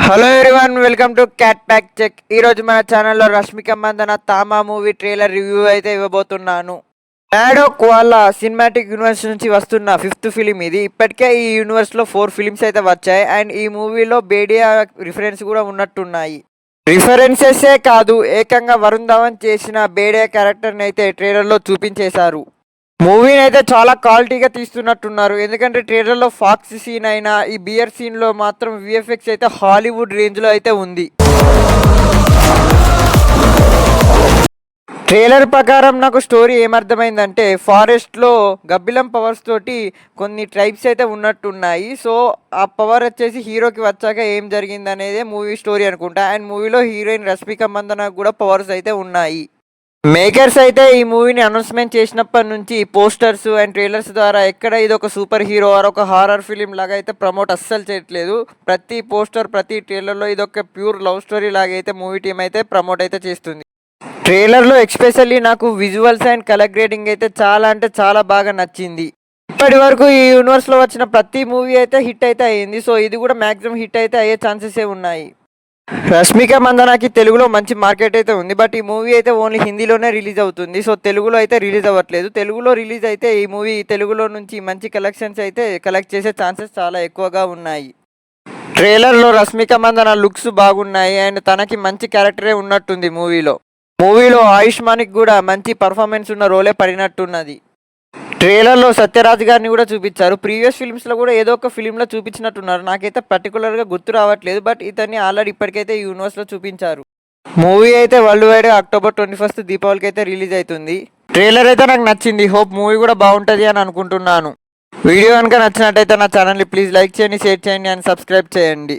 Hello everyone, welcome to cat pack check. ఈరోజు మన ఛానల్లో Rashmika Mandanna Thama movie trailer review అయితే ఇవ్వబోతున్నాను. మ్యాడోక్ వాళ్ళ సినిమాటిక్ యూనివర్స్ నుంచి వస్తున్న ఫిఫ్త్ ఫిలిం ఇది. ఇప్పటికే ఈ యూనివర్స్లో 4 ఫిలిమ్స్ అయితే వచ్చాయి అండ్ ఈ మూవీలో బేడియా రిఫరెన్స్ కూడా ఉన్నట్టున్నాయి. రిఫరెన్సెసే కాదు, ఏకంగా వరుణ్ ధవన్ చేసిన బేడియా క్యారెక్టర్ని అయితే ట్రైలర్లో చూపించేశారు. మూవీని అయితే చాలా క్వాలిటీగా తీస్తున్నట్టున్నారు. ఎందుకంటే ట్రైలర్లో ఫాక్స్ సీన్ అయినా ఈ బియర్ సీన్లో మాత్రం విఎఫ్ఎక్స్ అయితే హాలీవుడ్ రేంజ్లో అయితే ఉంది. ట్రైలర్ ప్రకారం నాకు స్టోరీ ఏమర్థమైందంటే, ఫారెస్ట్లో గబ్బిలం పవర్స్ తోటి కొన్ని ట్రైబ్స్ అయితే ఉన్నట్టున్నాయి. సో ఆ పవర్ వచ్చేసి హీరోకి వచ్చాక ఏం జరిగింది అనేదే మూవీ స్టోరీ అనుకుంటా. అండ్ మూవీలో హీరోయిన్ రష్మిక మందనకు కూడా పవర్స్ అయితే ఉన్నాయి. మేకర్స్ అయితే ఈ మూవీని అనౌన్స్మెంట్ చేసినప్పటి నుంచి పోస్టర్స్ అండ్ ట్రైలర్స్ ద్వారా ఎక్కడ ఇది ఒక సూపర్ హీరో ఆర్ ఒక హారర్ ఫిలిం లాగా అయితే ప్రమోట్ అస్సలు చేయట్లేదు. ప్రతి పోస్టర్ ప్రతి ట్రైలర్లో ఇది ఒక ప్యూర్ లవ్ స్టోరీ లాగా అయితే మూవీ టీం అయితే ప్రమోట్ అయితే చేస్తుంది. ట్రైలర్లో ఎక్స్పెషల్లీ నాకు విజువల్స్ అండ్ కలర్ గ్రేడింగ్ అయితే చాలా అంటే చాలా బాగా నచ్చింది. ఇప్పటి వరకు ఈ యూనివర్స్లో వచ్చిన ప్రతి మూవీ అయితే హిట్ అయితే అయ్యింది. సో ఇది కూడా మ్యాక్సిమం హిట్ అయితే అయ్యే ఛాన్సెస్ ఉన్నాయి. రష్మిక మందనాకి తెలుగులో మంచి మార్కెట్ అయితే ఉంది. బట్ ఈ మూవీ అయితే ఓన్లీ హిందీలోనే రిలీజ్ అవుతుంది. సో తెలుగులో అయితే రిలీజ్ అవ్వట్లేదు. తెలుగులో రిలీజ్ అయితే ఈ మూవీ తెలుగులో నుంచి మంచి కలెక్షన్స్ అయితే కలెక్ట్ చేసే ఛాన్సెస్ చాలా ఎక్కువగా ఉన్నాయి. ట్రైలర్లో రష్మిక మందన లుక్స్ బాగున్నాయి అండ్ తనకి మంచి క్యారెక్టరే ఉన్నట్టుంది మూవీలో ఆయుష్మాన్కి కూడా మంచి పర్ఫార్మెన్స్ ఉన్న రోలే పడినట్టున్నది. ట్రైలర్లో సత్యరాజ్ గారిని కూడా చూపించారు. ప్రీవియస్ ఫిల్మ్స్లో కూడా ఏదో ఒక ఫిలింలో చూపించినట్టున్నారు. నాకైతే పర్టికులర్గా గుర్తు రావట్లేదు. బట్ ఇతన్ని ఆల్రెడీ ఇప్పటికైతే ఈ యూనివర్స్లో చూపించారు. మూవీ అయితే వరల్డ్ వైడ్ అక్టోబర్ 21 దీపావళికి అయితే రిలీజ్ అవుతుంది. ట్రైలర్ అయితే నాకు నచ్చింది. హోప్ మూవీ కూడా బాగుంటుంది అని అనుకుంటున్నాను. వీడియో కనుక నచ్చినట్టయితే నా ఛానల్ని ప్లీజ్ లైక్ చేయండి, షేర్ చేయండి అండ్ సబ్స్క్రైబ్ చేయండి.